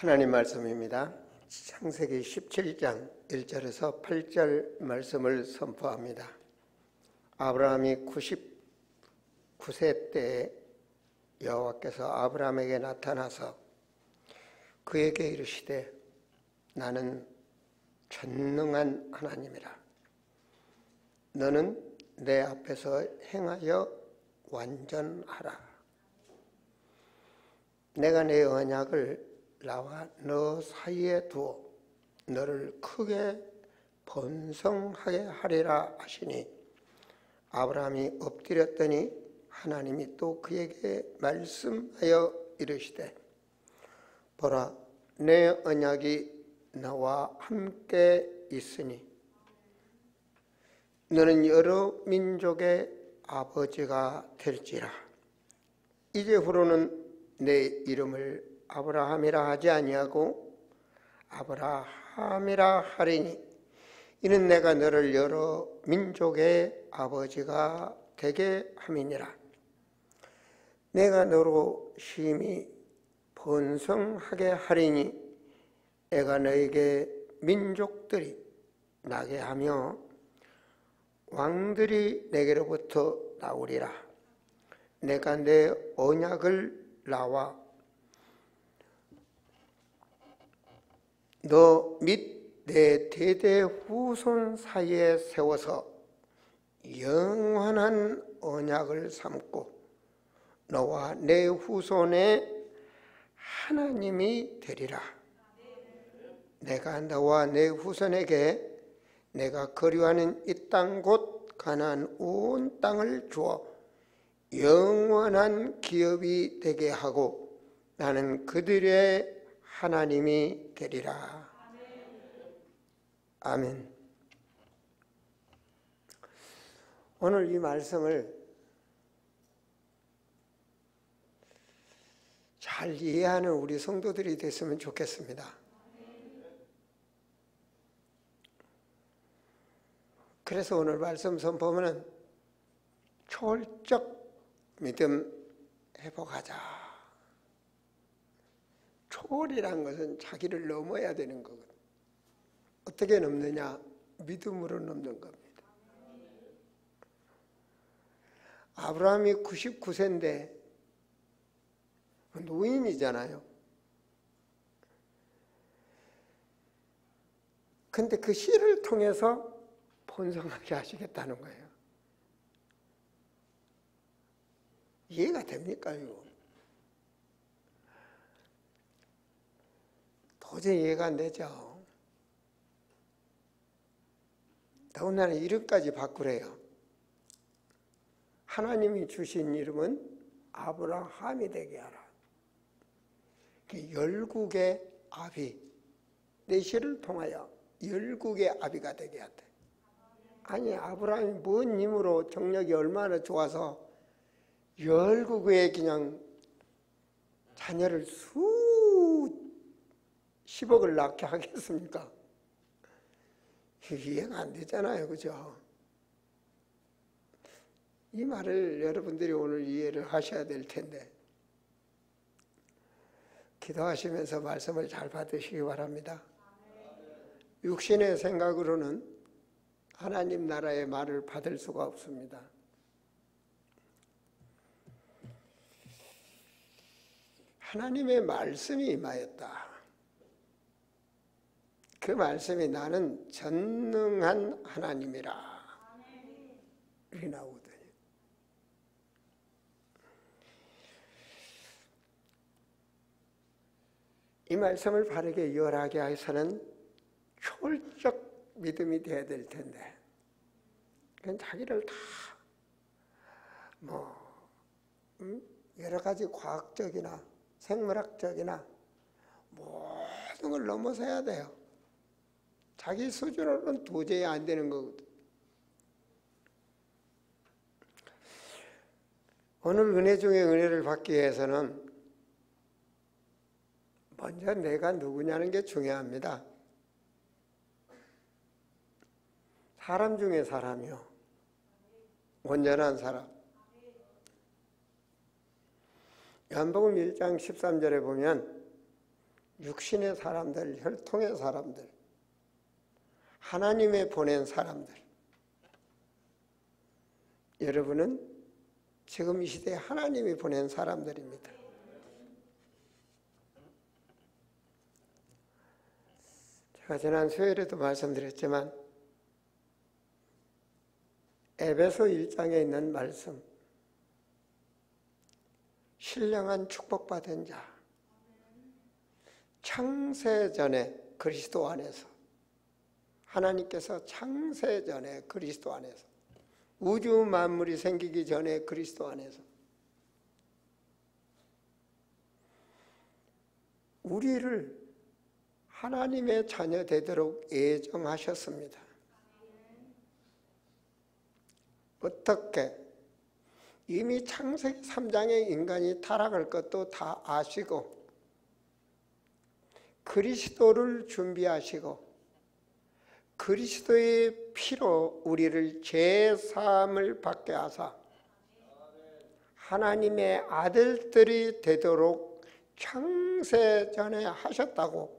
하나님 말씀입니다. 창세기 17장 1절에서 8절 말씀을 선포합니다. 아브라함이 99세 때 여호와께서 아브라함에게 나타나서 그에게 이르시되 나는 전능한 하나님이라. 너는 내 앞에서 행하여 완전하라. 내가 내 언약을 나와 너 사이에 두어 너를 크게 번성하게 하리라 하시니 아브라함이 엎드렸더니 하나님이 또 그에게 말씀하여 이르시되 보라 내 언약이 너와 함께 있으니 너는 여러 민족의 아버지가 될지라. 이제후로는 내 이름을 아브라함이라 하지 아니하고 아브라함이라 하리니 이는 내가 너를 여러 민족의 아버지가 되게 함이니라. 내가 너로 심히 번성하게 하리니 내가 너에게 민족들이 나게 하며 왕들이 내게로부터 나오리라. 내가 내 언약을 나와 너 및 내 대대 후손 사이에 세워서 영원한 언약을 삼고 너와 내 후손의 하나님이 되리라. 내가 너와 내 후손에게 내가 거류하는 이 땅 곧 가나안 온 땅을 주어 영원한 기업이 되게 하고 나는 그들의 하나님이 되리라. 아멘. 오늘 이 말씀을 잘 이해하는 우리 성도들이 됐으면 좋겠습니다. 그래서 오늘 말씀 선포문은 초월적 믿음 회복하자. 초월이란 것은 자기를 넘어야 되는 거거든요. 어떻게 넘느냐? 믿음으로 넘는 겁니다. 아브라함이 99세인데 노인이잖아요. 근데 그 씨를 통해서 번성하게 하시겠다는 거예요. 이해가 됩니까, 이거? 도저히 이해가 안 되죠. 더군다나 이름까지 바꾸래요. 하나님이 주신 이름은 아브라함이 되게 하라. 열국의 아비, 내 씨를 통하여 열국의 아비가 되게 하대. 아니, 아브라함이 뭔 힘으로 정력이 얼마나 좋아서 열국의 그냥 자녀를 수십억을 낳게 하겠습니까? 이해가 안 되잖아요, 그죠? 이 말을 여러분들이 오늘 이해를 하셔야 될 텐데 기도하시면서 말씀을 잘 받으시기 바랍니다. 육신의 생각으로는 하나님 나라의 말을 받을 수가 없습니다. 하나님의 말씀이 임하였다. 그 말씀이 나는 전능한 하나님이라 이렇게 나오거든요. 이 말씀을 바르게 이해하게 해서는 초월적 믿음이 되어야 될 텐데 그건 자기를 다 여러 가지 과학적이나 생물학적이나 모든 걸 넘어서야 돼요. 자기 수준으로는 도저히 안 되는 거거든. 오늘 은혜 중에 은혜를 받기 위해서는 먼저 내가 누구냐는 게 중요합니다. 사람 중에 사람이요. 온전한 사람. 요한복음 1장 13절에 보면 육신의 사람들, 혈통의 사람들, 하나님의 보낸 사람들. 여러분은 지금 이 시대에 하나님이 보낸 사람들입니다. 제가 지난 수요일에도 말씀드렸지만 에베소 1장에 있는 말씀, 신령한 축복받은 자, 창세전에 그리스도 안에서, 하나님께서 창세전에 그리스도 안에서, 우주 만물이 생기기 전에 그리스도 안에서 우리를 하나님의 자녀 되도록 예정하셨습니다. 어떻게? 이미 창세기 3장의 인간이 타락할 것도 다 아시고 그리스도를 준비하시고 그리스도의 피로 우리를 죄사함을 받게 하사 하나님의 아들들이 되도록 창세전에 하셨다고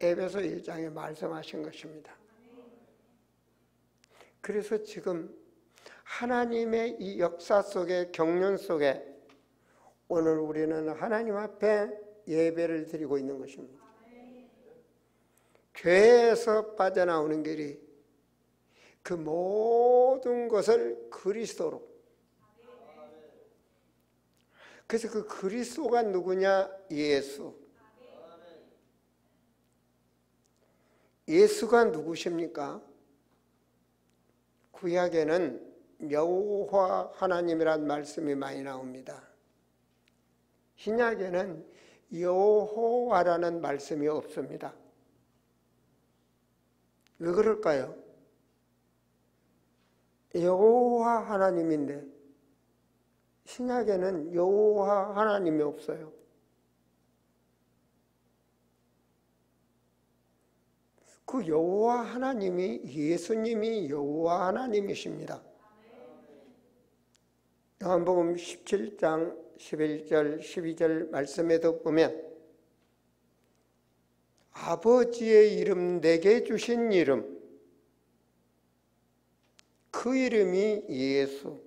에베소 1장에 말씀하신 것입니다. 그래서 지금 하나님의 이 역사 속에, 경륜 속에 오늘 우리는 하나님 앞에 예배를 드리고 있는 것입니다. 죄에서 빠져나오는 길이 그 모든 것을 그리스도로. 그래서 그 그리스도가 누구냐? 예수. 예수가 누구십니까? 구약에는 여호와 하나님이란 말씀이 많이 나옵니다. 신약에는 여호와라는 말씀이 없습니다. 왜 그럴까요? 여호와 하나님인데 신약에는 여호와 하나님이 없어요. 그 여호와 하나님이 예수님이 여호와 하나님이십니다. 요한복음 17장 11절 12절 말씀에도 보면 아버지의 이름 내게 주신 이름, 그 이름이 예수.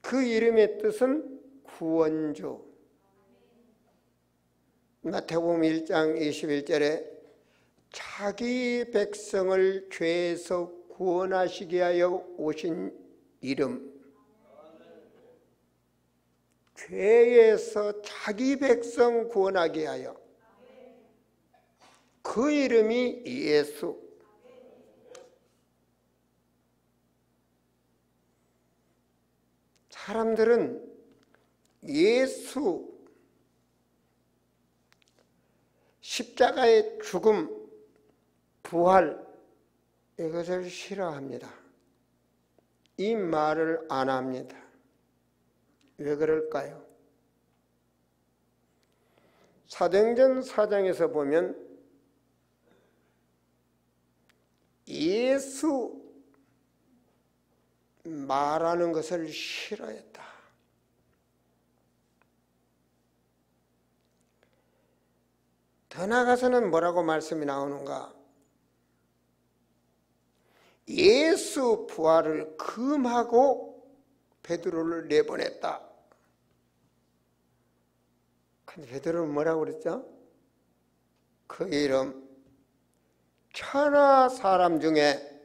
그 이름의 뜻은 구원주. 마태복음 1장 21절에 자기 백성을 죄에서 구원하시기 위하여 오신 이름, 죄에서 자기 백성 구원하기 위하여 그 이름이 예수. 사람들은 예수, 십자가의 죽음, 부활, 이것을 싫어합니다. 이 말을 안 합니다. 왜 그럴까요? 사도행전 4장에서 보면 예수 말하는 것을 싫어했다. 더 나아가서는 뭐라고 말씀이 나오는가? 예수 부활을 금하고 베드로를 내보냈다. 근데 베드로는 뭐라고 그랬죠? 그 이름 천하 사람 중에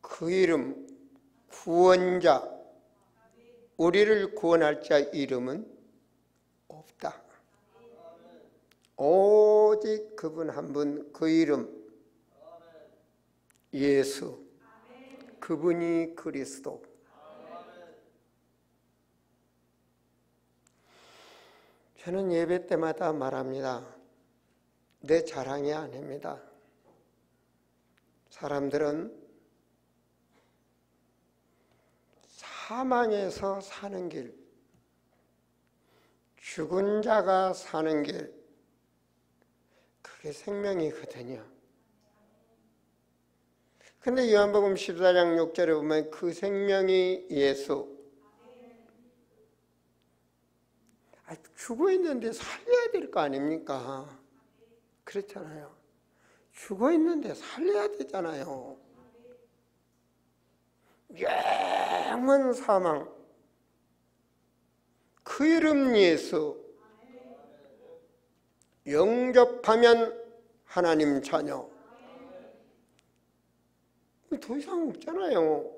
그 이름 구원자, 우리를 구원할 자 이름은 없다. 오직 그분 한 분, 그 이름 예수, 그분이 그리스도. 저는 예배 때마다 말합니다. 내 자랑이 아닙니다. 사람들은 사망에서 사는 길, 죽은 자가 사는 길, 그게 생명이거든요. 근데 요한복음 14장 6절에 보면 그 생명이 예수, 죽어 있는데 살려야 될 거 아닙니까? 그렇잖아요. 죽어 있는데 살려야 되잖아요. 영원 사망, 그 이름 예수, 영접하면 하나님 자녀. 더 이상 없잖아요.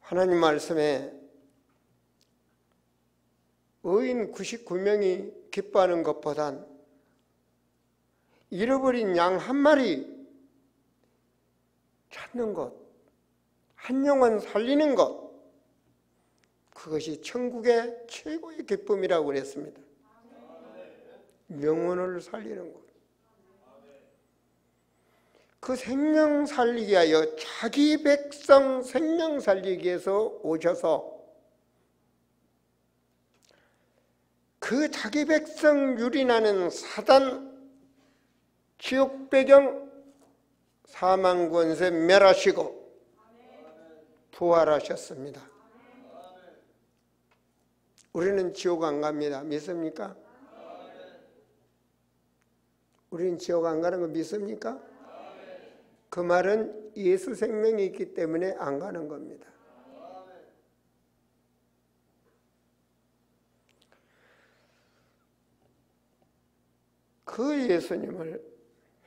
하나님 말씀에 의인 99명이 기뻐하는 것보단 잃어버린 양 한 마리 찾는 것, 한 영혼 살리는 것, 그것이 천국의 최고의 기쁨이라고 그랬습니다. 영혼을 살리는 것. 그 생명 살리기 위하여 자기 백성 생명 살리기 위해서 오셔서 그 자기 백성 유린하는 사단 지옥 배경 사망 권세 멸하시고 부활하셨습니다. 우리는 지옥 안 갑니다. 믿습니까? 우리는 지옥 안 가는 거 믿습니까? 그 말은 예수 생명이 있기 때문에 안 가는 겁니다. 그 예수님을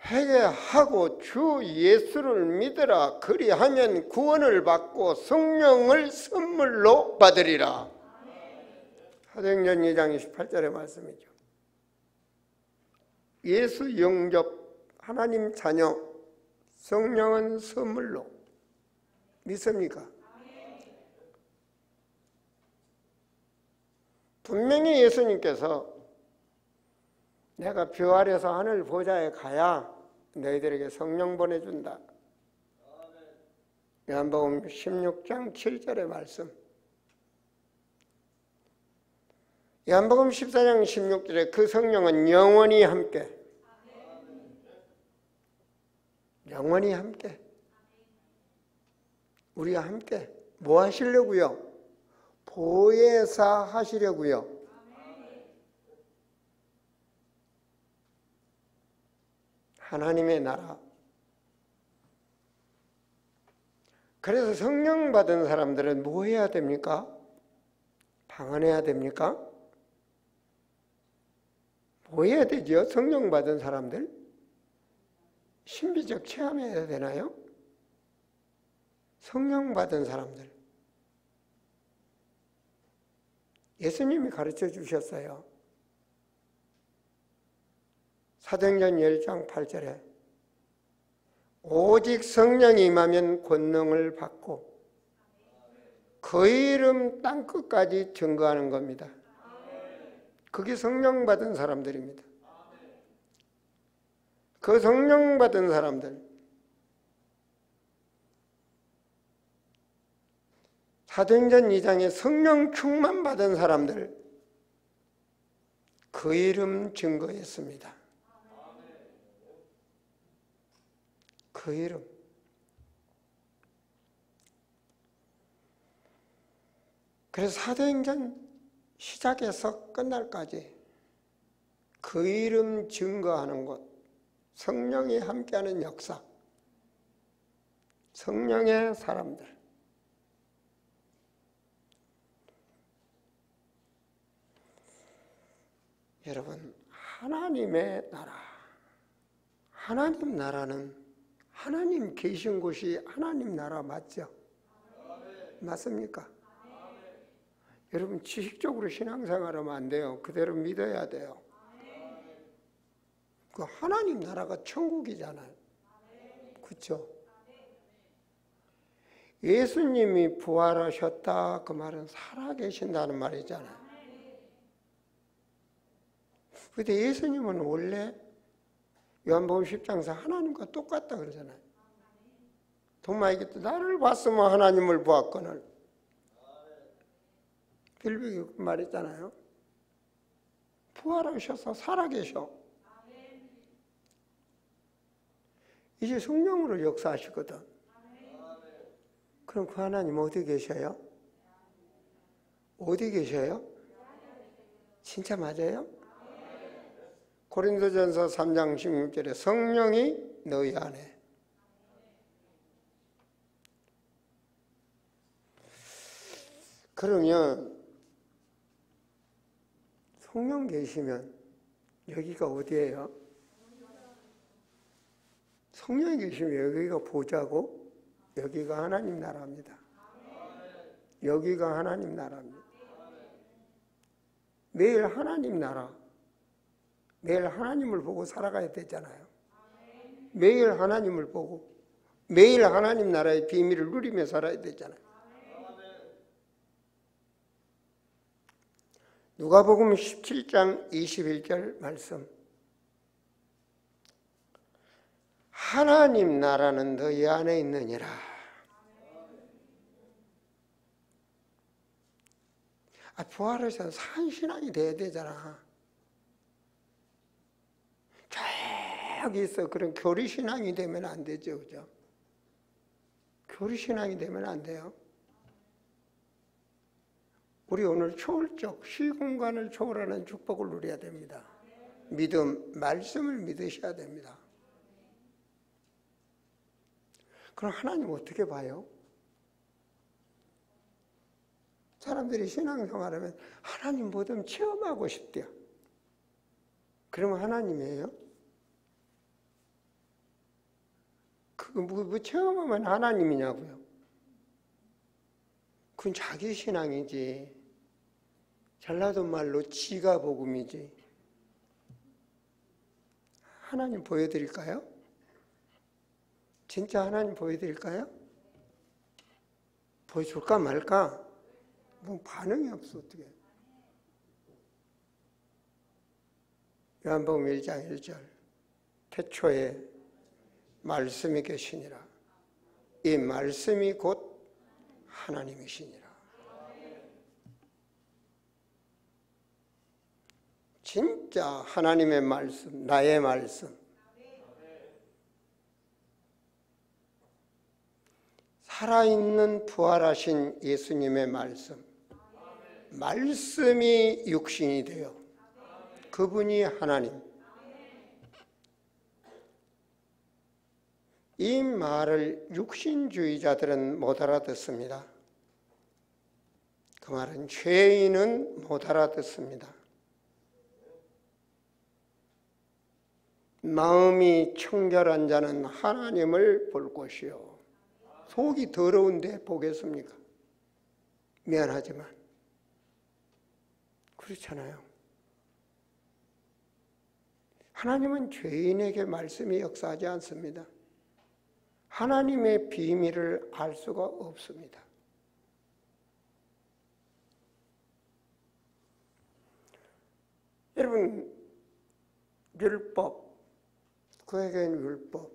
회개하고 주 예수를 믿으라. 그리하면 구원을 받고 성령을 선물로 받으리라. 사도행전 2장 28절의 말씀이죠. 예수 영접, 하나님 자녀, 성령은 선물로. 믿습니까? 분명히 예수님께서 내가 별 아래서 하늘 보좌에 가야 너희들에게 성령 보내준다. 요한복음 16장 7절의 말씀. 요한복음 14장 16절에 그 성령은 영원히 함께, 영원히 함께, 우리가 함께 뭐 하시려고요? 보혜사 하시려고요. 하나님의 나라. 그래서 성령 받은 사람들은 뭐 해야 됩니까? 방언해야 됩니까? 뭐 해야 되죠? 성령 받은 사람들? 신비적 체험해야 되나요? 성령 받은 사람들. 예수님이 가르쳐 주셨어요. 사도행전 10장 8절에 오직 성령이 임하면 권능을 받고 그 이름 땅끝까지 증거하는 겁니다. 그게 성령 받은 사람들입니다. 그 성령 받은 사람들, 사도행전 2장에 성령 충만 받은 사람들, 그 이름 증거했습니다. 그 이름. 그래서 사도행전 시작에서 끝날까지 그 이름 증거하는 것, 성령이 함께하는 역사, 성령의 사람들. 여러분, 하나님의 나라, 하나님 나라는 하나님 계신 곳이 하나님 나라 맞죠? 맞습니까? 여러분, 지식적으로 신앙생활하면 안 돼요. 그대로 믿어야 돼요. 그 하나님 나라가 천국이잖아요. 그렇죠? 예수님이 부활하셨다 그 말은 살아계신다는 말이잖아요. 그런데 예수님은 원래 요한복음 10장에서 하나님과 똑같다 그러잖아요. 도마에게도 나를 봤으면 하나님을 보았거늘. 빌빅이 말했잖아요. 부활하셔서 살아계셔. 이제 성령으로 역사하시거든. 그럼 그 하나님 어디 계셔요? 어디 계셔요? 진짜 맞아요? 고린도전서 3장 16절에 성령이 너희 안에. 그러면 성령 계시면 여기가 어디예요? 성령이 계시면 여기가 보좌고 여기가 하나님 나라입니다. 여기가 하나님 나라입니다. 매일 하나님 나라, 매일 하나님을 보고 살아가야 되잖아요. 매일 하나님을 보고 매일 하나님 나라의 비밀을 누리며 살아야 되잖아요. 누가복음 17장 21절 말씀. 하나님 나라는 너희 안에 있느니라. 부활해서 산신앙이 돼야 되잖아. 저기서 그런 교리신앙이 되면 안 되죠, 그죠? 교리신앙이 되면 안 돼요. 우리 오늘 초월적 시공간을 초월하는 축복을 누려야 됩니다. 믿음, 말씀을 믿으셔야 됩니다. 그럼 하나님 어떻게 봐요? 사람들이 신앙생활하면 하나님 뭐 좀 체험하고 싶대요. 그러면 하나님이에요? 그거 뭐 체험하면 하나님이냐고요? 그건 자기 신앙이지. 전라도 말로 지가 복음이지. 하나님 보여드릴까요? 진짜 하나님 보여드릴까요? 보여줄까 말까? 뭐 반응이 없어 어떻게? 요한복음 1장 1절 태초에 말씀이 계시니라. 이 말씀이 곧 하나님이시니라. 진짜 하나님의 말씀, 나의 말씀. 살아있는 부활하신 예수님의 말씀. 말씀이 육신이 되어 그분이 하나님. 이 말을 육신주의자들은 못 알아듣습니다. 그 말은 죄인은 못 알아듣습니다. 마음이 청결한 자는 하나님을 볼 것이요. 속이 더러운데 보겠습니까? 미안하지만 그렇잖아요. 하나님은 죄인에게 말씀이 역사하지 않습니다. 하나님의 비밀을 알 수가 없습니다. 여러분, 율법, 그에겐 율법.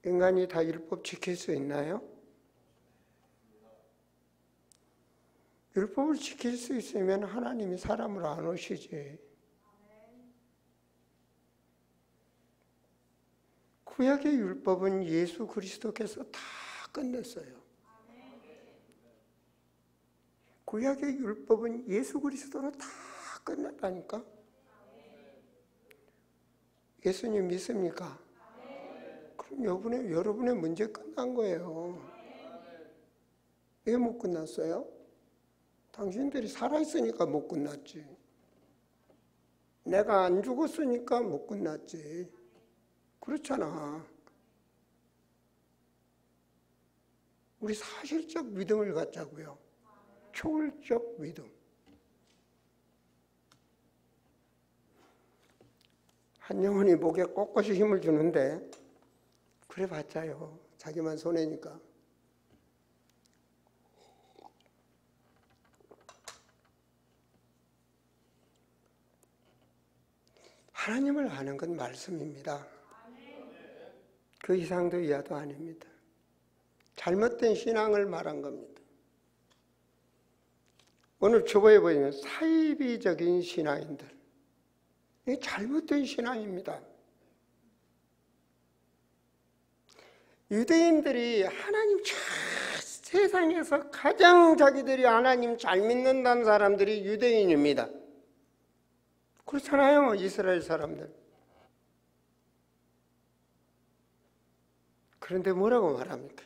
인간이 다 율법 지킬 수 있나요? 율법을 지킬 수 있으면 하나님이 사람을 안 오시지. 구약의 율법은 예수 그리스도께서 다 끝냈어요. 구약의 율법은 예수 그리스도로 다 끝났다니까. 예수님 믿습니까? 그럼 여러분의 문제 끝난 거예요. 왜 못 끝났어요? 당신들이 살아있으니까 못 끝났지. 내가 안 죽었으니까 못 끝났지. 그렇잖아. 우리 사실적 믿음을 갖자고요. 초월적 믿음. 한 영혼이 목에 꼿꼿이 힘을 주는데 그래 봤자요. 자기만 손해니까. 하나님을 아는 건 말씀입니다. 그 이상도 이하도 아닙니다. 잘못된 신앙을 말한 겁니다. 오늘 주보에 보시면 사이비적인 신앙인들. 이게 잘못된 신앙입니다. 세상에서 가장 자기들이 하나님 잘 믿는다는 사람들이 유대인입니다. 그렇잖아요, 이스라엘 사람들. 그런데 뭐라고 말합니까?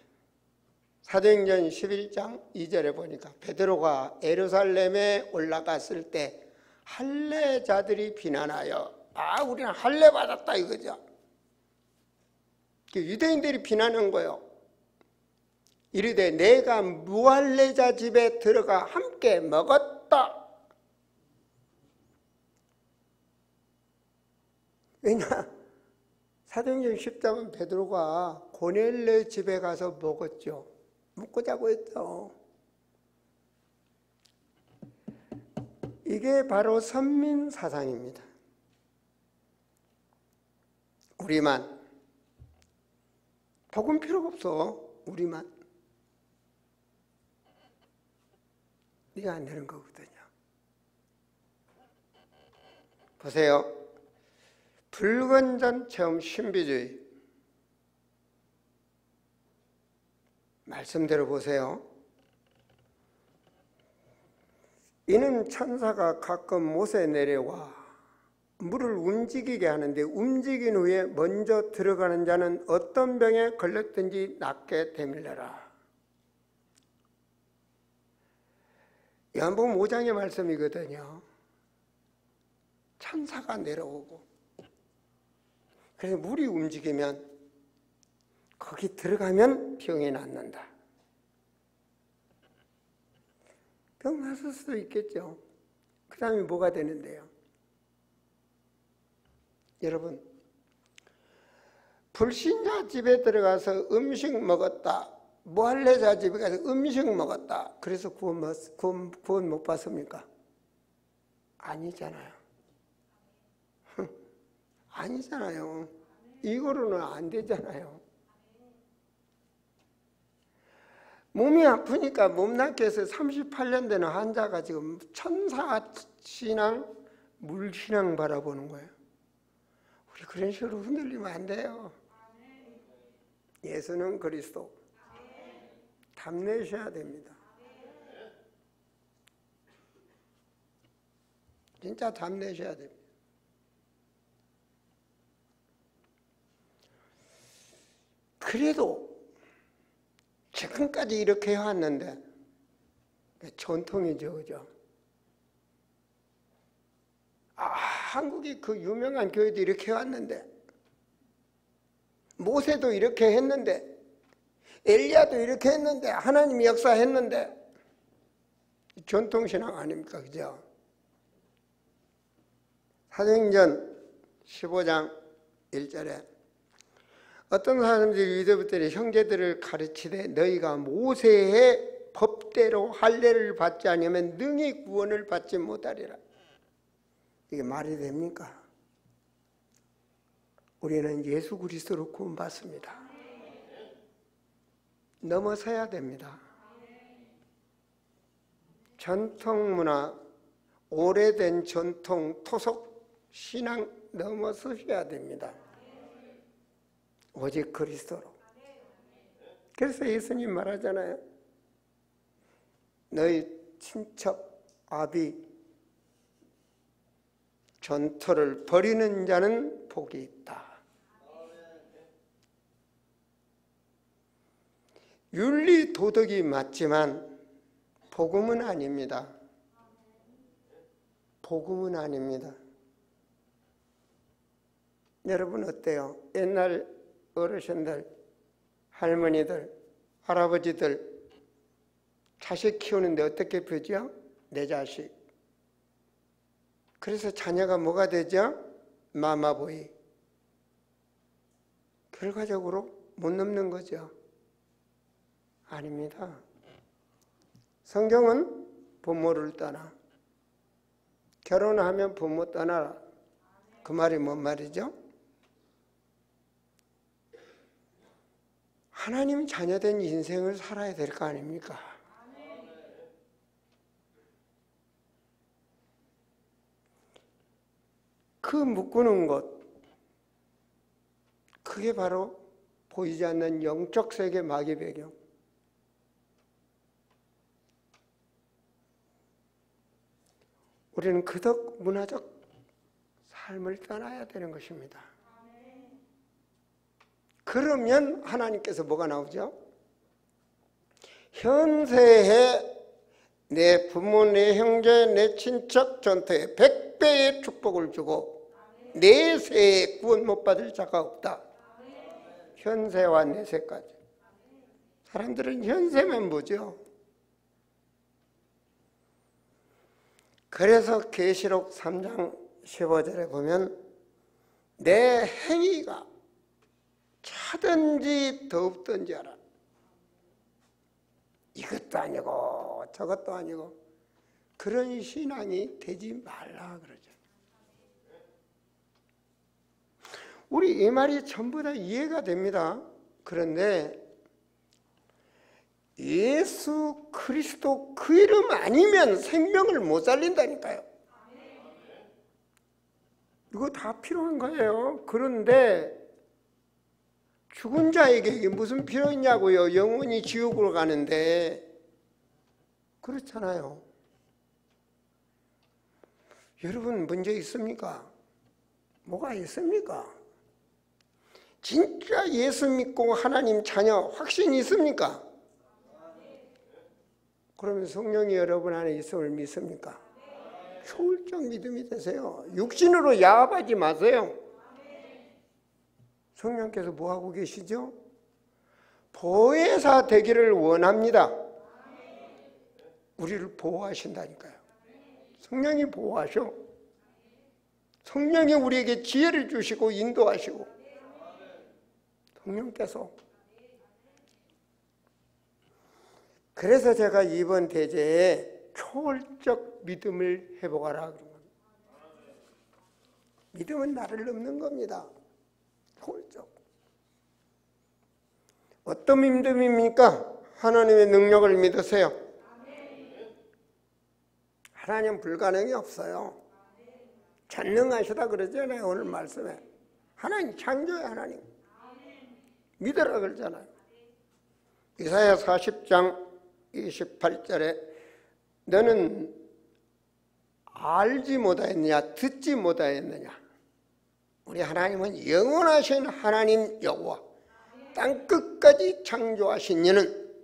사도행전 11장 2절에 보니까 베드로가 예루살렘에 올라갔을 때 할례자들이 비난하여, 우리는 할례 받았다 이거죠. 유대인들이 비난한 거예요. 이르되 내가 무할례자 집에 들어가 함께 먹었다. 왜냐? 사도행전 10장은 베드로가 고넬레 집에 가서 먹었죠. 먹고 자고 했죠. 이게 바로 선민사상입니다. 우리만 복음 필요가 없어. 우리만. 네가 안 되는 거거든요. 보세요. 불건전 체험 신비주의. 말씀대로 보세요. 이는 천사가 가끔 못에 내려와 물을 움직이게 하는데 움직인 후에 먼저 들어가는 자는 어떤 병에 걸렸든지 낫게 되밀려라. 요한복음 5장의 말씀이거든요. 천사가 내려오고 그래서 물이 움직이면 거기 들어가면 병이 낫는다. 병 났을 수도 있겠죠. 그 다음에 뭐가 되는데요? 여러분, 불신자 집에 들어가서 음식 먹었다. 무할례자 집에 가서 음식 먹었다. 그래서 구원 못 받습니까? 아니잖아요. 아니잖아요. 이거로는 안 되잖아요. 몸이 아프니까 몸 낫게 해서 38년 되는 환자가 지금 천사신앙, 물신앙 바라보는 거예요. 우리 그런 식으로 흔들리면 안 돼요. 예수는 그리스도. 답내셔야 됩니다. 진짜 답내셔야 됩니다. 그래도 지금까지 이렇게 해왔는데 전통이죠, 그죠? 한국이 그 유명한 교회도 이렇게 해왔는데, 모세도 이렇게 했는데, 엘리야도 이렇게 했는데, 하나님이 역사했는데, 전통신앙 아닙니까, 그죠? 사도행전 15장 1절에 어떤 사람들이 유대인들의 형제들을 가르치되 너희가 모세의 법대로 할례를 받지 않으면 능히 구원을 받지 못하리라. 이게 말이 됩니까? 우리는 예수 그리스도로 구원받습니다. 넘어서야 됩니다. 전통문화, 오래된 전통, 토속 신앙 넘어서셔야 됩니다. 오직 그리스도로. 그래서 예수님 말하잖아요. 너희 친척, 아비, 전토를 버리는 자는 복이 있다. 윤리, 도덕이 맞지만 복음은 아닙니다. 복음은 아닙니다. 여러분 어때요? 옛날 어르신들, 할머니들, 할아버지들 자식 키우는데 어떻게 보죠? 내 자식. 그래서 자녀가 뭐가 되죠? 마마보이. 결과적으로 못 넘는 거죠. 아닙니다. 성경은 부모를 떠나. 결혼하면 부모 떠나라. 그 말이 뭔 말이죠? 하나님 자녀된 인생을 살아야 될 거 아닙니까? 그 묶는 것, 그게 바로 보이지 않는 영적 세계 마귀 배경. 우리는 그덕 문화적 삶을 떠나야 되는 것입니다. 그러면 하나님께서 뭐가 나오죠? 현세에 내 부모, 내 형제, 내 친척 전토에 100배의 축복을 주고 내세에 구원 못 받을 자가 없다. 현세와 내세까지. 사람들은 현세만 보죠. 그래서 계시록 3장 15절에 보면 내 행위가 차든지 더웁든지 알아. 이것도 아니고 저것도 아니고 그런 신앙이 되지 말라 그러죠. 우리 이 말이 전부 다 이해가 됩니다. 그런데 예수 그리스도 그 이름 아니면 생명을 못 살린다니까요. 이거 다 필요한 거예요. 그런데 죽은 자에게 이게 무슨 필요 있냐고요. 영원히 지옥으로 가는데. 그렇잖아요. 여러분 문제 있습니까? 뭐가 있습니까? 진짜 예수 믿고 하나님 자녀 확신 있습니까? 그러면 성령이 여러분 안에 있음을 믿습니까? 초월적 믿음이 되세요. 육신으로 야합하지 마세요. 성령께서 뭐하고 계시죠? 보혜사 되기를 원합니다. 우리를 보호하신다니까요. 성령이 보호하셔. 성령이 우리에게 지혜를 주시고 인도하시고 성령께서. 그래서 제가 이번 대제에 초월적 믿음을 회복하라 그런 겁니다. 믿음은 나를 넘는 겁니다. 초월적. 어떤 믿음입니까? 하나님의 능력을 믿으세요. 하나님 불가능이 없어요. 전능하시다 그러잖아요. 오늘 말씀에. 하나님 창조의 하나님. 믿으라 그러잖아요. 이사야 40장 28절에 너는 알지 못하였느냐 듣지 못하였느냐. 우리 하나님은 영원하신 하나님 여호와, 땅끝까지 창조하신 이는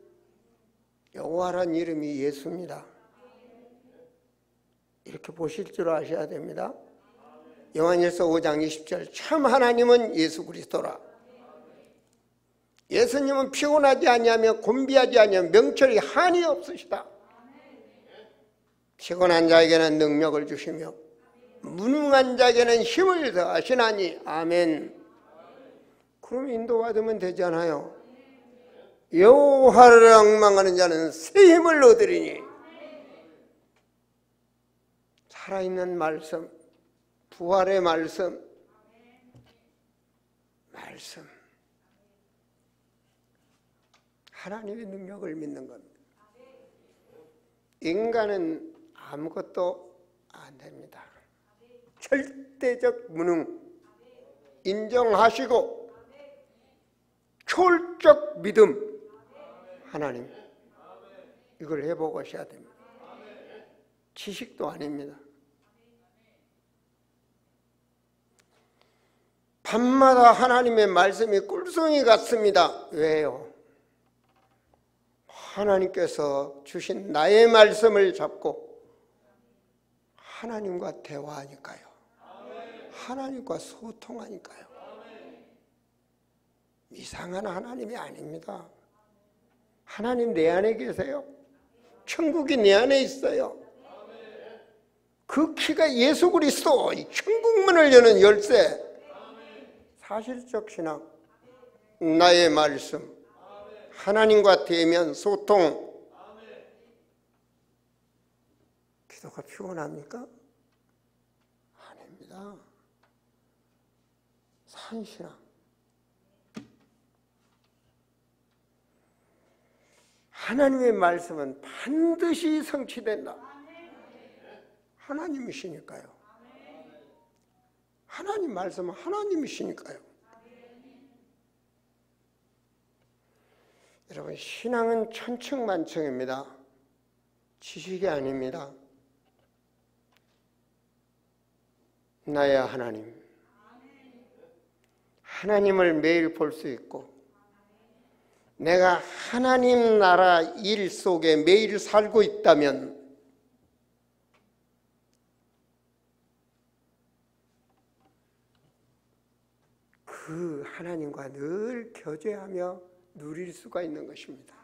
여호와란 이름이 예수입니다. 이렇게 보실 줄 아셔야 됩니다. 요한일서 5장 20절 참 하나님은 예수 그리스도라. 예수님은 피곤하지 아니하며 곤비하지 아니하며 명철이 한이 없으시다. 피곤한 자에게는 능력을 주시며 무능한 자에게는 힘을 더하시나니. 아멘. 그럼 인도받으면 되잖아요. 여호와를 앙망하는 자는 새 힘을 얻으리니. 살아있는 말씀, 부활의 말씀, 하나님의 능력을 믿는 겁니다. 인간은 아무것도 안 됩니다. 절대적 무능 인정하시고 초월적 믿음 하나님, 이걸 해보고셔야 됩니다. 지식도 아닙니다. 밤마다 하나님의 말씀이 꿀송이 같습니다. 왜요? 하나님께서 주신 나의 말씀을 잡고 하나님과 대화하니까요. 하나님과 소통하니까요. 이상한 하나님이 아닙니다. 하나님 내 안에 계세요. 천국이 내 안에 있어요. 그 키가 예수 그리스도, 천국문을 여는 열쇠. 사실적 신앙, 나의 말씀, 하나님과 대면 소통. 기도가 피곤합니까? 아닙니다. 산신앙. 하나님의 말씀은 반드시 성취된다. 하나님이시니까요. 하나님 말씀은 하나님이시니까요. 여러분, 신앙은 천층만층입니다. 지식이 아닙니다. 나의 하나님. 하나님을 매일 볼 수 있고 내가 하나님 나라 일 속에 매일 살고 있다면 그 하나님과 늘 교제하며 누릴 수가 있는 것입니다.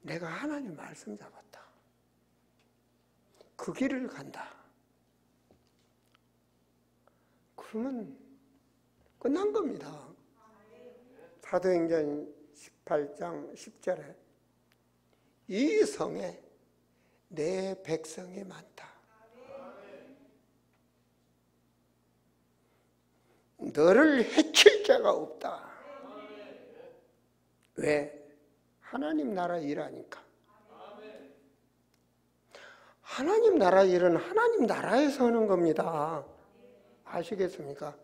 내가 하나님 말씀 잡았다. 그 길을 간다. 그러면 끝난 겁니다. 사도행전 18장 10절에 이 성에 내 백성이 많다. 너를 해칠 자가 없다. 왜? 하나님 나라 일하니까. 하나님 나라 일은 하나님 나라에서 하는 겁니다. 아시겠습니까?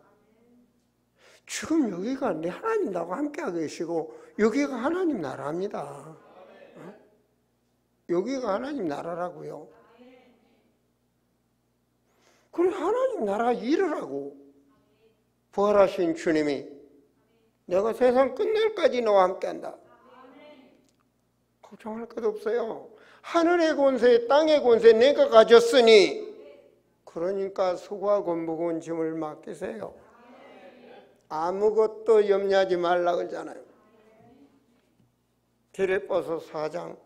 지금 여기가 내 하나님 나와 함께 하고 계시고 여기가 하나님 나라입니다. 여기가 하나님 나라라고요. 그럼 하나님 나라 일을 하고 부활하신 주님이 내가 세상 끝날까지 너와 함께 한다. 걱정할 것 없어요. 하늘의 권세, 땅의 권세 내가 가졌으니 그러니까 수고하고 무거운 짐을 맡기세요. 아무것도 염려하지 말라 그러잖아요. 빌립보서 4장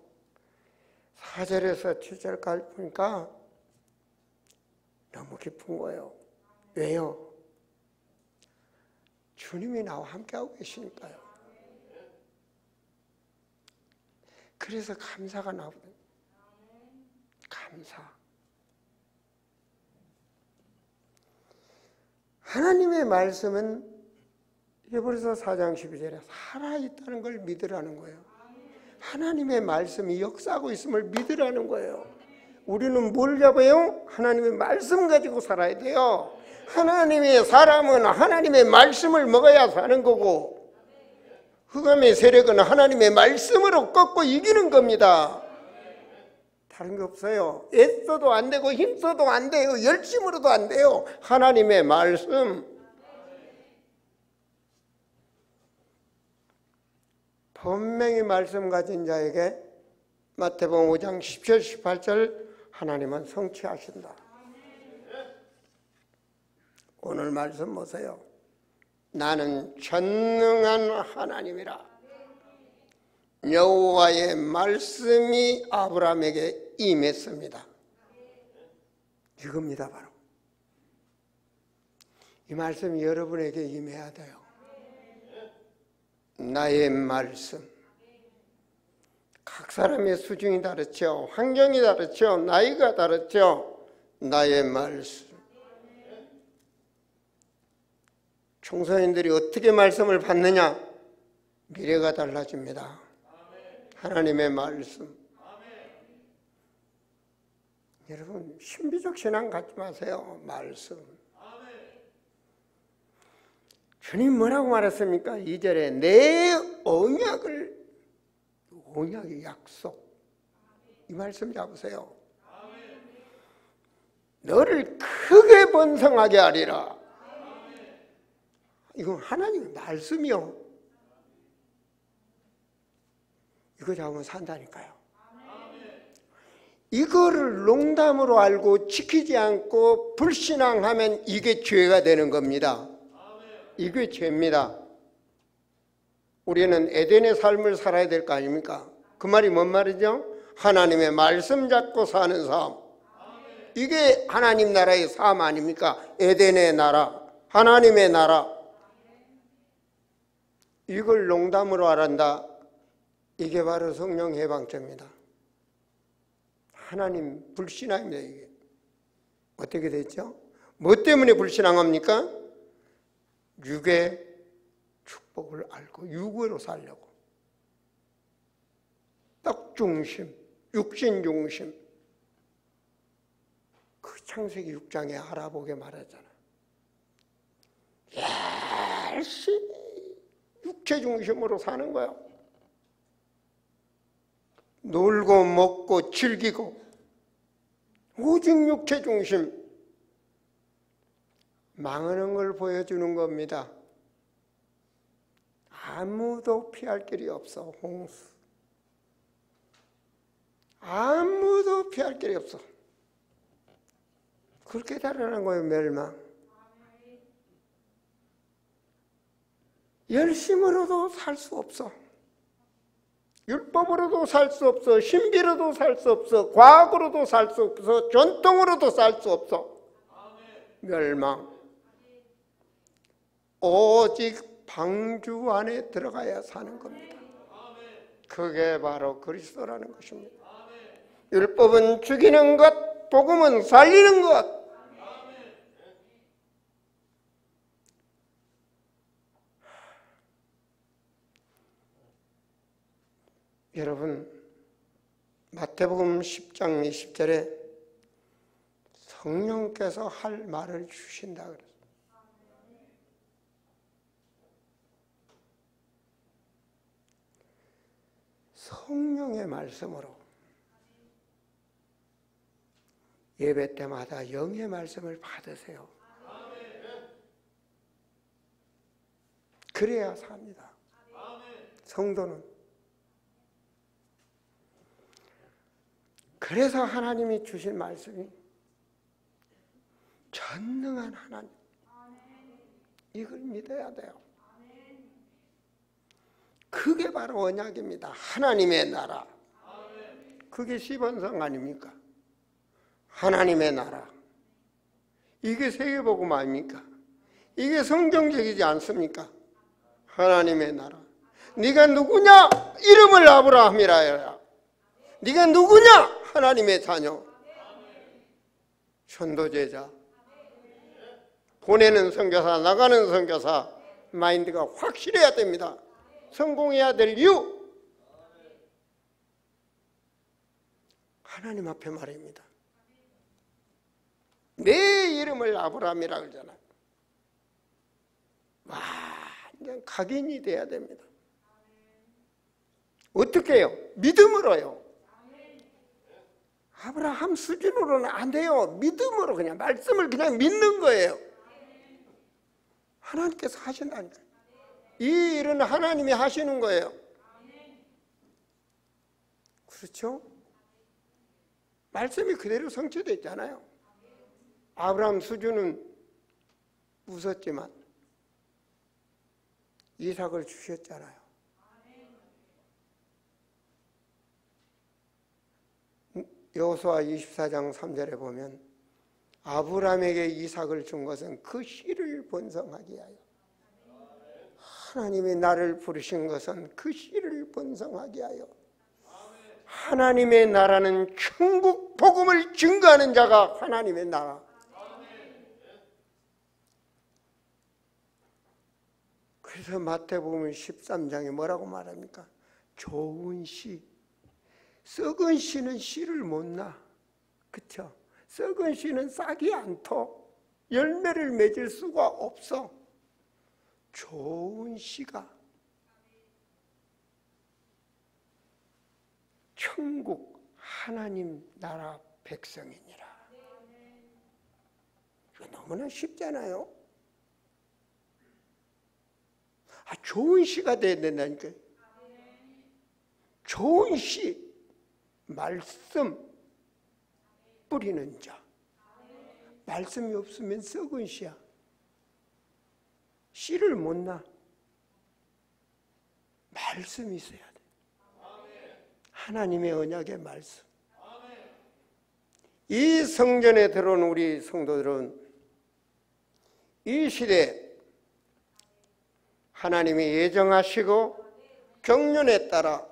4절에서 7절까지 보니까 너무 깊은 거예요. 왜요? 주님이 나와 함께하고 계시니까요. 그래서 감사가 나오거든요. 감사. 하나님의 말씀은 히브리서 4장 12절에 살아있다는 걸 믿으라는 거예요. 하나님의 말씀이 역사하고 있음을 믿으라는 거예요. 우리는 뭘 잡아요? 하나님의 말씀 가지고 살아야 돼요. 하나님의 사람은 하나님의 말씀을 먹어야 사는 거고 흑암의 세력은 하나님의 말씀으로 꺾고 이기는 겁니다. 다른 거 없어요. 애써도 안 되고 힘써도 안 돼요. 열심으로도 안 돼요. 하나님의 말씀. 분명히 말씀 가진 자에게 마태복음 5장 10절 18절 하나님은 성취하신다. 오늘 말씀 보세요. 나는 전능한 하나님이라. 여호와의 말씀이 아브라함에게 임했습니다. 이겁니다 바로. 이 말씀이 여러분에게 임해야 돼요. 나의 말씀. 각 사람의 수준이 다르죠. 환경이 다르죠. 나이가 다르죠. 나의 말씀. 청소년들이 어떻게 말씀을 받느냐? 미래가 달라집니다. 하나님의 말씀. 여러분 신비적 신앙 갖지 마세요. 말씀. 주님 뭐라고 말했습니까? 2절에 내 언약을, 언약의 약속, 이 말씀 잡으세요. 너를 크게 번성하게 하리라. 이건 하나님의 말씀이요. 이거 잡으면 산다니까요. 이거를 농담으로 알고 지키지 않고 불신앙하면 이게 죄가 되는 겁니다. 이게 죄입니다. 우리는 에덴의 삶을 살아야 될 거 아닙니까? 그 말이 뭔 말이죠? 하나님의 말씀 잡고 사는 삶. 이게 하나님 나라의 삶 아닙니까? 에덴의 나라, 하나님의 나라. 이걸 농담으로 알았다. 이게 바로 성령 해방죄입니다. 하나님 불신앙입니다. 이게 어떻게 됐죠? 뭐 때문에 불신앙합니까? 육의 축복을 알고 육으로 살려고. 떡 중심, 육신 중심. 그 창세기 6장에 알아보게 말하잖아. 열심히 육체 중심으로 사는 거야. 놀고 먹고 즐기고 오직 육체 중심, 망하는 걸 보여주는 겁니다. 아무도 피할 길이 없어. 홍수. 아무도 피할 길이 없어. 그렇게 달아난 거예요. 멸망. 열심으로도 살 수 없어. 율법으로도 살 수 없어. 신비로도 살 수 없어. 과학으로도 살 수 없어. 전통으로도 살 수 없어. 멸망. 오직 방주 안에 들어가야 사는 겁니다. 그게 바로 그리스도라는 것입니다. 율법은 죽이는 것, 복음은 살리는 것. 여러분, 마태복음 10장 20절에 성령께서 할 말을 주신다 그랬어요. 성령의 말씀으로 예배 때마다 영의 말씀을 받으세요. 그래야 삽니다. 성도는. 그래서 하나님이 주신 말씀이 전능한 하나님, 이걸 믿어야 돼요. 그게 바로 언약입니다. 하나님의 나라. 그게 시번성 아닙니까? 하나님의 나라. 이게 세계복음 아닙니까? 이게 성경적이지 않습니까? 하나님의 나라. 네가 누구냐? 이름을 아브라함이라 해라. 네가 누구냐? 하나님의 자녀. 전도제자. 보내는 선교사, 나가는 선교사. 마인드가 확실해야 됩니다. 성공해야 될 이유. 하나님 앞에 말입니다. 내 이름을 아브라함이라 그러잖아요. 완전 각인이 돼야 됩니다. 어떻게 해요? 믿음으로요. 아브라함 수준으로는 안 돼요. 믿음으로 그냥 말씀을 그냥 믿는 거예요. 하나님께서 하신다니까요. 이 일은 하나님이 하시는 거예요. 그렇죠? 말씀이 그대로 성취되어 있잖아요. 아브라함 수준은 웃었지만 이삭을 주셨잖아요. 여호수아 24장 3절에 보면 아브라함에게 이삭을 준 것은 그 씨를 번성하게 하여, 하나님이 나를 부르신 것은 그 씨를 번성하게 하여, 하나님의 나라는 천국 복음을 증거하는 자가 하나님의 나라. 그래서 마태복음 13장에 뭐라고 말합니까? 좋은 씨. 썩은 씨는 씨를 못 나. 그렇죠? 썩은 씨는 싹이 안 터. 열매를 맺을 수가 없어. 좋은 씨가 천국 하나님 나라 백성이니라. 이거 너무나 쉽잖아요. 좋은 씨가 돼야 된다니까요. 좋은 씨, 말씀 뿌리는 자. 말씀이 없으면 썩은 씨야. 씨를 못 나. 말씀이 있어야 돼. 하나님의 언약의 말씀. 이 성전에 들어온 우리 성도들은 이 시대에 하나님이 예정하시고 경륜에 따라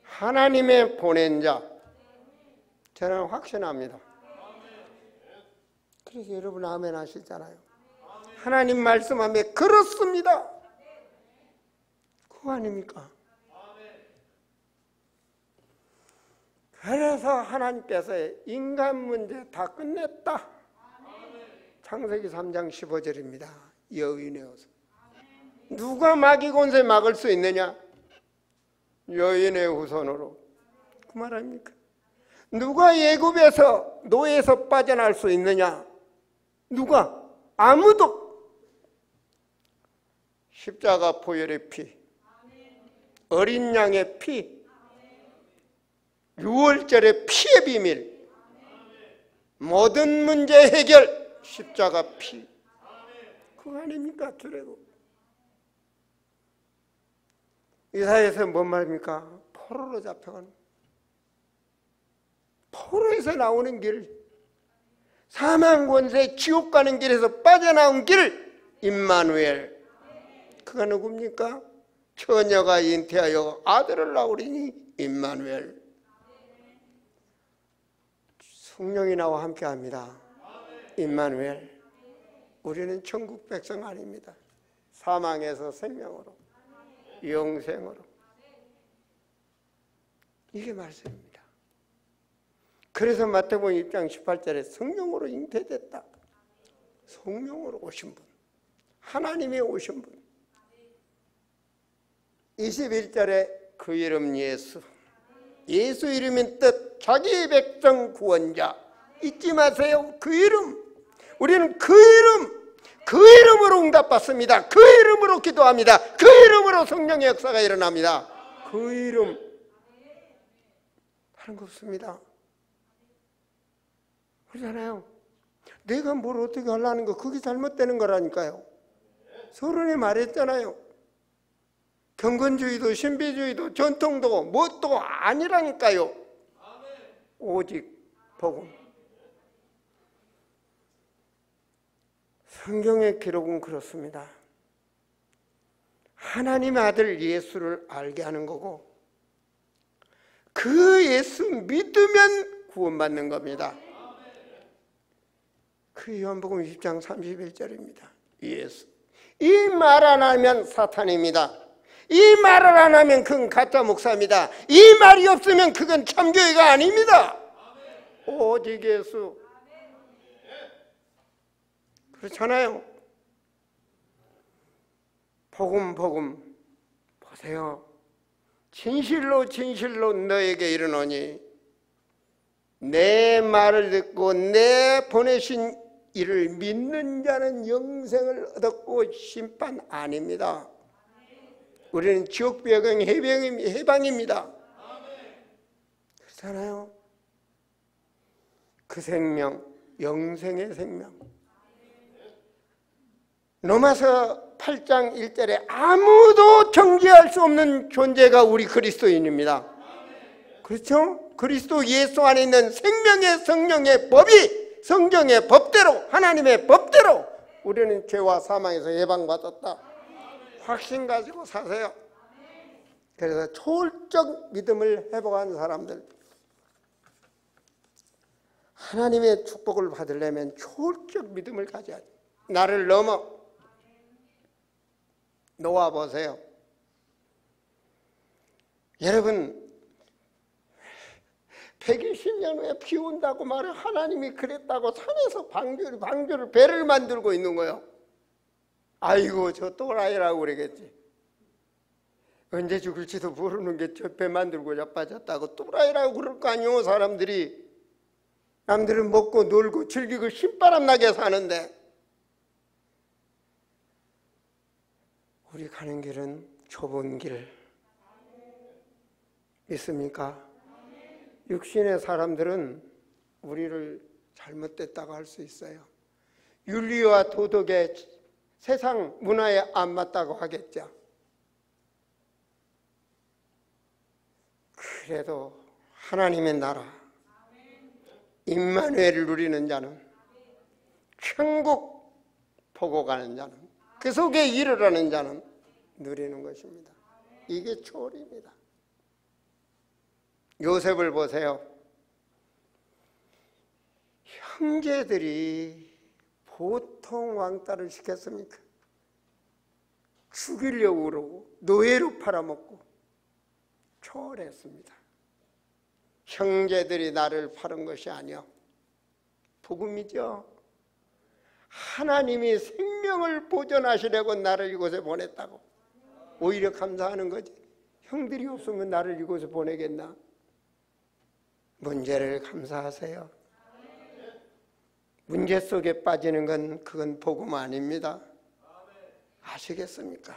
하나님의 보낸 자, 저는 확신합니다. 그래서 여러분 아멘 하시잖아요. 하나님 말씀하면 그렇습니다. 그거 아닙니까? 그래서 하나님께서 인간 문제 다 끝냈다. 창세기 3장 15절입니다. 여인의 후손. 누가 마귀 권세 막을 수 있느냐? 여인의 후손으로. 그 말 아닙니까? 누가 애굽에서 노예에서 빠져날 수 있느냐? 누가? 아무도. 십자가 보혈의 피, 어린 양의 피, 유월절의 피의 비밀, 모든 문제 해결 십자가 피. 그거 아닙니까? 주례고. 이사야에서 뭔 말입니까? 포로로 잡혀가는, 포로에서 나오는 길, 사망 권세 지옥 가는 길에서 빠져나온 길, 임마누엘. 그가 누굽니까? 처녀가 잉태하여 아들을 낳으리니 임마누엘. 성령이 나와 함께합니다. 임마누엘. 우리는 천국 백성 아닙니다. 사망에서 생명으로, 영생으로. 이게 말씀입니다. 그래서 마태복음 6장 18절에 성령으로 잉태됐다. 성령으로 오신 분, 하나님이 오신 분. 21절에 그 이름 예수, 예수 이름인 뜻 자기 백성 구원자. 잊지 마세요. 그 이름. 우리는 그 이름, 그 이름으로 응답받습니다. 그 이름으로 기도합니다. 그 이름으로 성령의 역사가 일어납니다. 그 이름. 다른 거 없습니다. 그러잖아요. 내가 뭘 어떻게 하려는 거, 그게 잘못되는 거라니까요. 서론에 말했잖아요. 경건주의도 신비주의도 전통도 뭣도 아니라니까요. 오직 복음. 성경의 기록은 그렇습니다. 하나님의 아들 예수를 알게 하는 거고, 그 예수 믿으면 구원받는 겁니다. 그 요한복음 20장 31절입니다. 예수. 이 말 안 하면 사탄입니다. 이 말을 안 하면 그건 가짜 목사입니다. 이 말이 없으면 그건 참교회가 아닙니다. 오직 예수. 그렇잖아요. 복음 보세요. 진실로 진실로 너에게 이르노니 내 말을 듣고 내 보내신 이를 믿는 자는 영생을 얻었고 심판 아닙니다. 우리는 지옥 배경 해방입니다. 그렇잖아요. 그 생명, 영생의 생명. 로마서 8장 1절에 아무도 정죄할 수 없는 존재가 우리 그리스도인입니다. 그렇죠? 그리스도 예수 안에 있는 생명의 성령의 법이 성경의 법대로, 하나님의 법대로 우리는 죄와 사망에서 해방받았다. 확신 가지고 사세요. 그래서 초월적 믿음을 회복한 사람들, 하나님의 축복을 받으려면 초월적 믿음을 가져야 돼. 나를 넘어 놓아보세요. 여러분, 120년 후에 비 온다고 말해. 하나님이 그랬다고 산에서 방주를 배를 만들고 있는 거예요. 아이고 저 또라이라고 그러겠지. 언제 죽을지도 모르는 게 저 배 만들고 자빠졌다고 또라이라고 그럴 거 아니요. 사람들이. 남들은 먹고 놀고 즐기고 신바람 나게 사는데 우리 가는 길은 좁은 길. 믿습니까? 육신의 사람들은 우리를 잘못됐다고 할 수 있어요. 윤리와 도덕에 세상 문화에 안 맞다고 하겠죠. 그래도 하나님의 나라, 임마누엘을 누리는 자는, 천국 보고 가는 자는, 그 속에 이르라는 자는 누리는 것입니다. 이게 초월입니다. 요셉을 보세요. 형제들이 보통 왕따를 시켰습니까? 죽이려고 그러고 노예로 팔아먹고 초월했습니다. 형제들이 나를 파는 것이 아니요, 복음이죠. 하나님이 생명을 보존하시려고 나를 이곳에 보냈다고. 오히려 감사하는 거지. 형들이 없으면 나를 이곳에 보내겠나? 문제를 감사하세요. 문제 속에 빠지는 건 그건 복음 아닙니다. 아시겠습니까?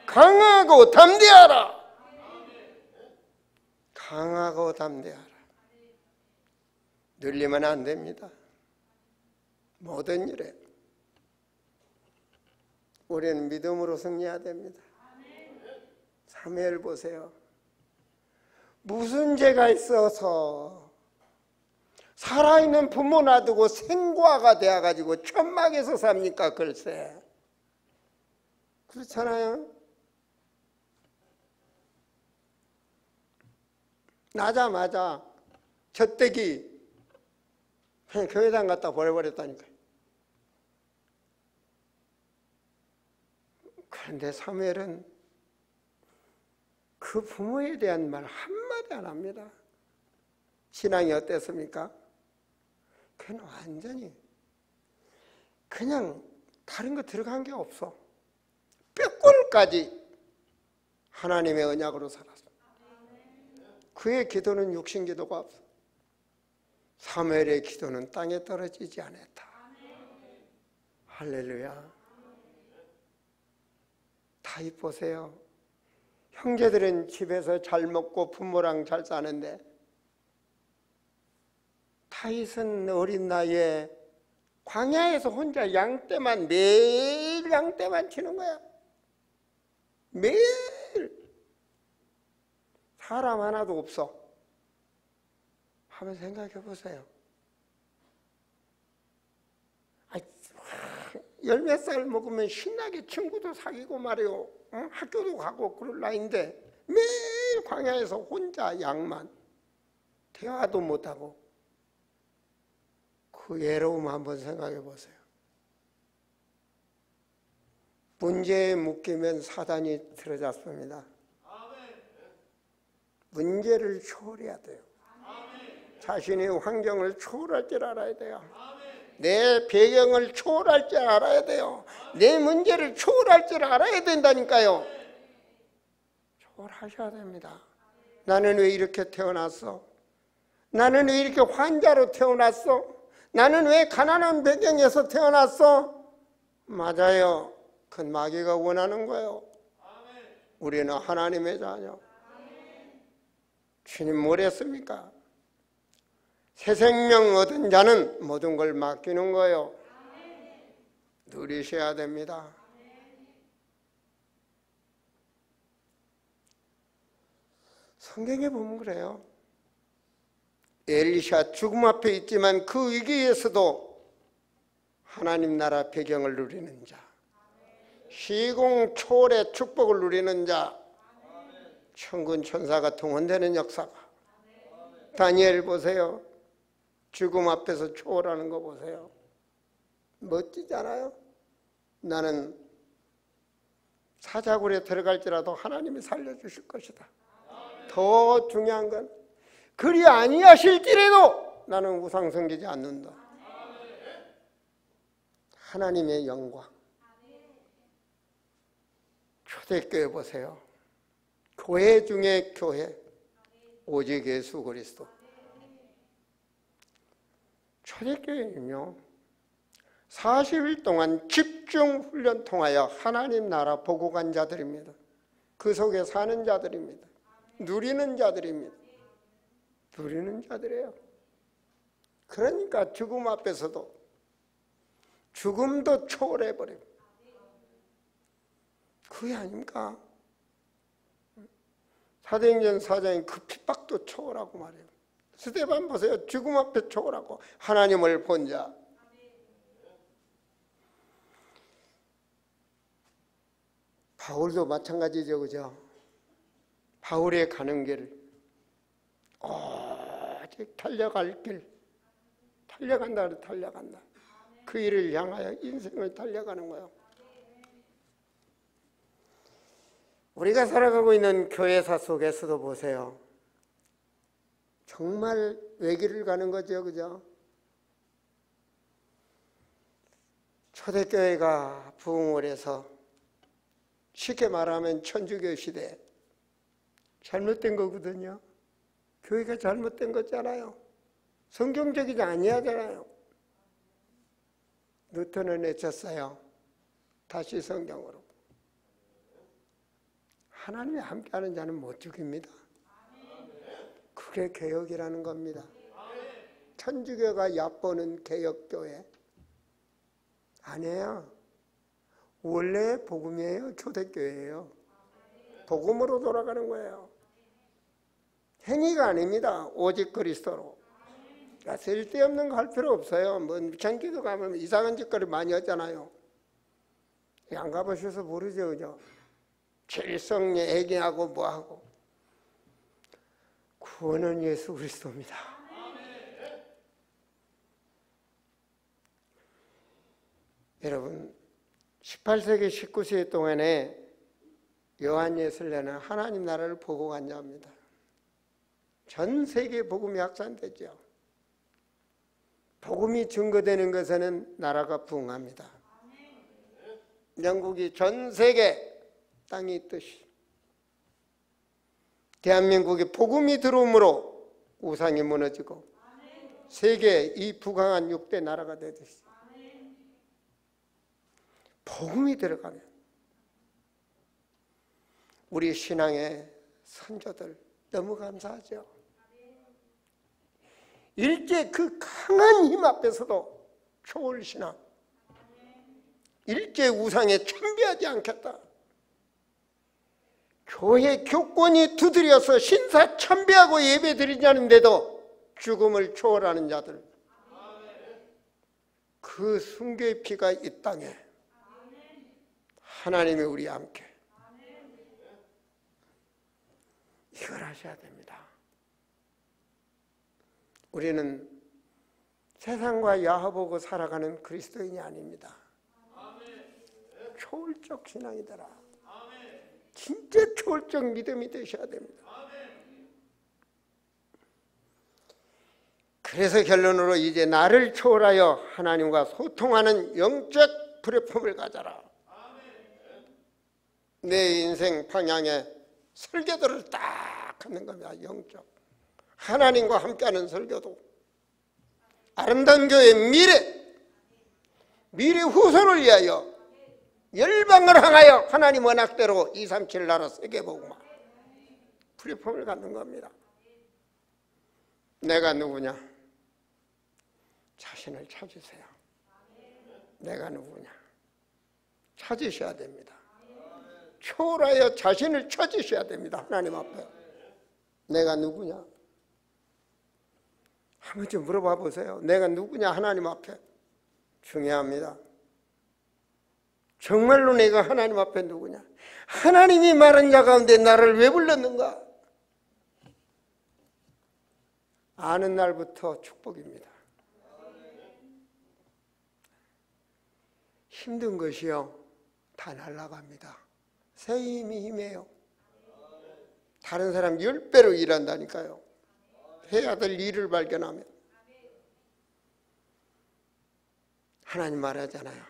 강하고 담대하라. 강하고 담대하라. 늘리면 안 됩니다. 모든 일에 우리는 믿음으로 승리해야 됩니다. 사무엘 보세요. 무슨 죄가 있어서 살아있는 부모 놔두고 생과가 되어가지고 천막에서 삽니까? 글쎄. 그렇잖아요. 나자마자 젖대기 그냥 교회당 갖다 버려버렸다니까요. 그런데 사무엘은 그 부모에 대한 말 한마디 안 합니다. 신앙이 어땠습니까? 그는 완전히 그냥 다른 거 들어간 게 없어. 뼈골까지 하나님의 언약으로 살았어. 그의 기도는 육신 기도가 없어. 사무엘의 기도는 땅에 떨어지지 않았다. 할렐루야. 다윗 보세요. 형제들은 집에서 잘 먹고 부모랑 잘 사는데 다윗은 어린 나이에 광야에서 혼자 양떼만 매일 양떼만 치는 거야. 매일 사람 하나도 없어. 한번 생각해 보세요. 열 몇 살 먹으면 신나게 친구도 사귀고 말이요. 학교도 가고 그럴 나이인데 매일 광야에서 혼자 양만 대화도 못하고 그 외로움 한번 생각해 보세요. 문제에 묶이면 사단이 들어잡습니다. 문제를 초월해야 돼요. 자신의 환경을 초월할 줄 알아야 돼요. 내 배경을 초월할 줄 알아야 돼요. 내 문제를 초월할 줄 알아야 된다니까요. 초월하셔야 됩니다. 나는 왜 이렇게 태어났어? 나는 왜 이렇게 환자로 태어났어? 나는 왜 가난한 배경에서 태어났어? 맞아요. 그건 마귀가 원하는 거예요. 우리는 하나님의 자녀. 주님 뭐랬습니까? 새 생명 얻은 자는 모든 걸 맡기는 거예요. 누리셔야 됩니다. 성경에 보면 그래요. 엘리샤 죽음 앞에 있지만 그 위기에서도 하나님 나라 배경을 누리는 자, 시공 초월의 축복을 누리는 자, 천군 천사가 동원되는 역사가. 다니엘 보세요. 죽음 앞에서 초월하는 거 보세요. 멋지잖아요. 나는 사자굴에 들어갈지라도 하나님이 살려주실 것이다. 더 중요한 건 그리 아니하실지라도 나는 우상 섬기지 않는다. 하나님의 영광. 초대교회 보세요. 교회 중에 교회, 오직 예수 그리스도. 초대교회는요 40일 동안 집중 훈련 통하여 하나님 나라 보고 간 자들입니다. 그 속에 사는 자들입니다. 누리는 자들입니다. 누리는 자들이에요. 그러니까 죽음 앞에서도 죽음도 초월해버립니다. 그게 아닙니까? 사도행전 4장에 그 핍박도 초월하고 말이에요. 스데반 보세요. 죽음 앞에 초월하고 하나님을 본 자. 바울도 마찬가지죠. 그죠? 바울의 가는 길 오직 달려갈 길 달려간다. 달려간다. 그 일을 향하여 인생을 달려가는 거예요. 우리가 살아가고 있는 교회사 속에서도 보세요. 정말 외길을 가는 거죠. 그죠? 초대교회가 부흥을 해서 쉽게 말하면 천주교 시대 잘못된 거거든요. 교회가 잘못된 거잖아요. 성경적이지 아니하잖아요. 뉴턴은 외쳤어요. 다시 성경으로. 하나님이 함께하는 자는 못 죽입니다. 그게 개혁이라는 겁니다. 천주교가 얕보는 개혁교회 아니에요. 원래 복음이에요. 초대교회예요. 복음으로 돌아가는 거예요. 행위가 아닙니다. 오직 그리스도로. 그러니까 쓸데없는 거 할 필요 없어요. 뭐 장기도 가면 이상한 짓거리 많이 하잖아요. 안 가보셔서 모르죠, 그죠? 질성례 얘기하고 뭐하고. 구원은 예수 그리스도입니다. 여러분 18세기 19세기 동안에 요한 예술례는 하나님 나라를 보고 간자입니다. 전 세계에 복음이 확산되죠. 복음이 증거되는 것에는 나라가 부흥합니다. 영국이 전 세계 땅이 있듯이 대한민국에 복음이 들어오므로 우상이 무너지고 세계 이 부강한 6대 나라가 되듯이 복음이 들어가면 우리 신앙의 선조들 너무 감사하죠. 일제 그 강한 힘 앞에서도 초월신앙, 일제 우상에 참배하지 않겠다. 교회 교권이 두드려서 신사 참배하고 예배 드리자는데도 죽음을 초월하는 자들, 그 순교의 피가 이 땅에 하나님이 우리와 함께 이걸 하셔야 됩니다. 우리는 세상과 야합하고 살아가는 그리스도인이 아닙니다. 초월적 신앙이더라. 진짜 초월적 믿음이 되셔야 됩니다. 그래서 결론으로 이제 나를 초월하여 하나님과 소통하는 영적 플랫폼을 가져라. 내 인생 방향에 설교들을 딱 하는 겁니다. 영적 하나님과 함께하는 설교도, 아름다운 교회의 미래 후손을 위하여 열방을 향하여 하나님 언약대로 237 나라 세계복음화 플랫폼을 갖는 겁니다. 내가 누구냐? 자신을 찾으세요. 내가 누구냐? 찾으셔야 됩니다. 초월하여 자신을 찾으셔야 됩니다. 하나님 앞에. 내가 누구냐? 한번 좀 물어봐 보세요. 내가 누구냐? 하나님 앞에. 중요합니다. 정말로 내가 하나님 앞에 누구냐? 하나님이 말한 자 가운데 나를 왜 불렀는가? 아는 날부터 축복입니다. 힘든 것이요 다 날아갑니다. 새 힘이 힘해요. 다른 사람 10배로 일한다니까요. 해야 될 일을 발견하면. 하나님 말하잖아요.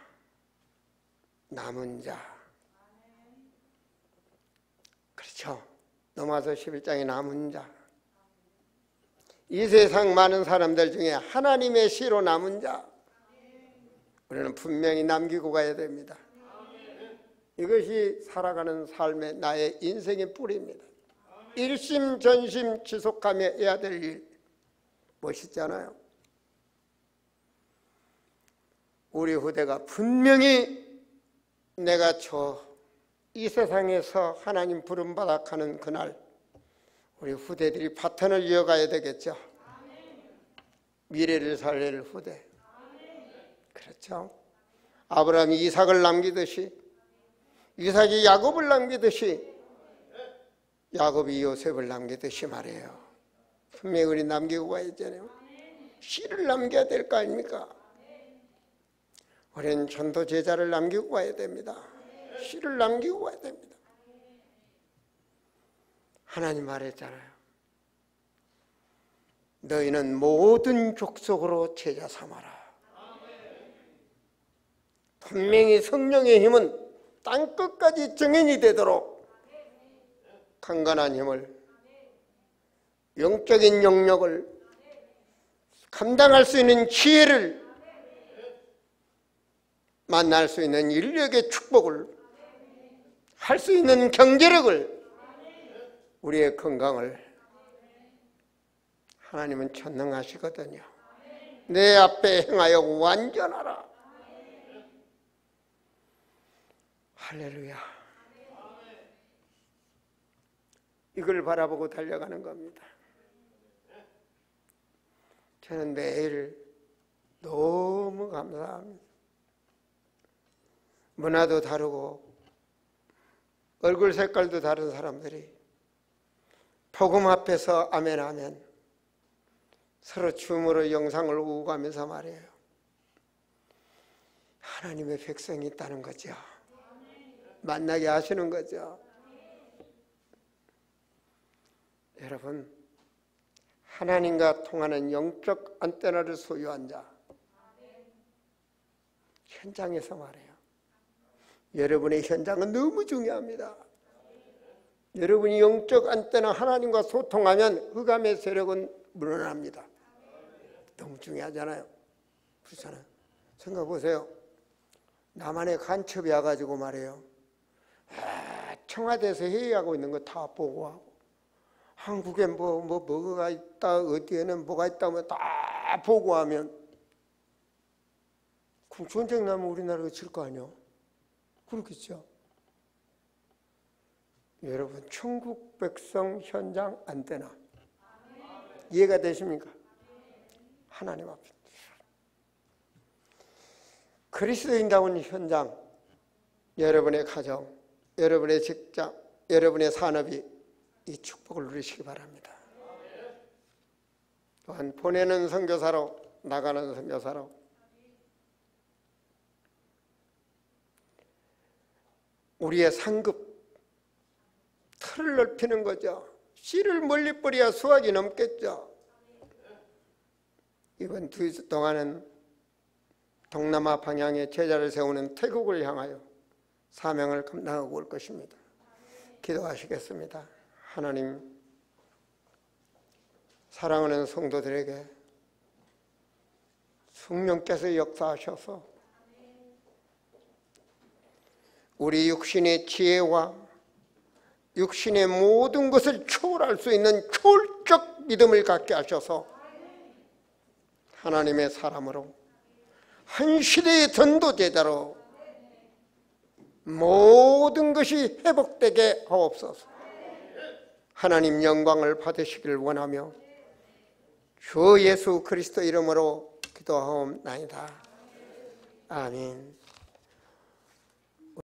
남은 자. 그렇죠. 로마서 11장에 남은 자. 이 세상 많은 사람들 중에 하나님의 씨로 남은 자. 우리는 분명히 남기고 가야 됩니다. 이것이 살아가는 삶의 나의 인생의 뿌리입니다. 일심전심 지속하며 해야 될 일. 멋있잖아요. 우리 후대가 분명히 내가 이 세상에서 하나님 부름받아 가는 그날 우리 후대들이 바톤을 이어가야 되겠죠. 미래를 살릴 후대. 그렇죠. 아브라함이 이삭을 남기듯이, 이삭이 야곱을 남기듯이, 야곱이 요셉을 남기듯이 말이에요. 분명히 우리 남기고 가야 되잖아요. 씨를 남겨야 될 거 아닙니까? 우리는 전도 제자를 남기고 가야 됩니다. 씨를 남기고 가야 됩니다. 하나님 말했잖아요. 너희는 모든 족속으로 제자 삼아라. 분명히 성령의 힘은 땅끝까지 증인이 되도록 강건한 힘을, 영적인 영역을 감당할 수 있는 지혜를, 만날 수 있는 인력의 축복을, 할 수 있는 경제력을, 우리의 건강을. 하나님은 전능하시거든요. 내 앞에 행하여 완전하라. 할렐루야. 이걸 바라보고 달려가는 겁니다. 저는 매일 너무 감사합니다. 문화도 다르고 얼굴 색깔도 다른 사람들이 복음 앞에서 아멘 아멘 서로 춤으로 영상을 우고가면서 말해요. 하나님의 백성이 있다는 거죠. 만나게 하시는 거죠. 여러분, 하나님과 통하는 영적 안테나를 소유한 자, 현장에서 말해요. 여러분의 현장은 너무 중요합니다. 여러분이 영적 안테나 하나님과 소통하면 흑암의 세력은 물러납니다. 너무 중요하잖아요. 그렇잖아요. 생각해 보세요. 남한에 간첩이 와가지고 말해요. 청와대에서 회의하고 있는 거 다 보고하고, 한국에 뭐가 있다, 어디에는 뭐가 있다면 다 보고하면, 그럼 전쟁 나면 우리나라가 질 거 아니에요? 그렇겠죠. 여러분, 천국 백성 현장 안테나 이해가 되십니까? 하나님 앞에 그리스도인다운 현장, 여러분의 가정, 여러분의 직장, 여러분의 산업이 이 축복을 누리시기 바랍니다. 또한 보내는 선교사로, 나가는 선교사로 우리의 상급 틀을 넓히는 거죠. 씨를 멀리 뿌려야 수확이 넘겠죠. 이번 2주 동안은 동남아 방향에 제자를 세우는 태국을 향하여 사명을 감당하고 올 것입니다. 기도하시겠습니다. 하나님, 사랑하는 성도들에게 성령께서 역사하셔서 우리 육신의 지혜와 육신의 모든 것을 초월할 수 있는 초월적 믿음을 갖게 하셔서 하나님의 사람으로 한 시대의 전도제자로 모든 것이 회복되게 하옵소서. 하나님 영광을 받으시길 원하며 주 예수 그리스도 이름으로 기도하옵나이다. 아멘.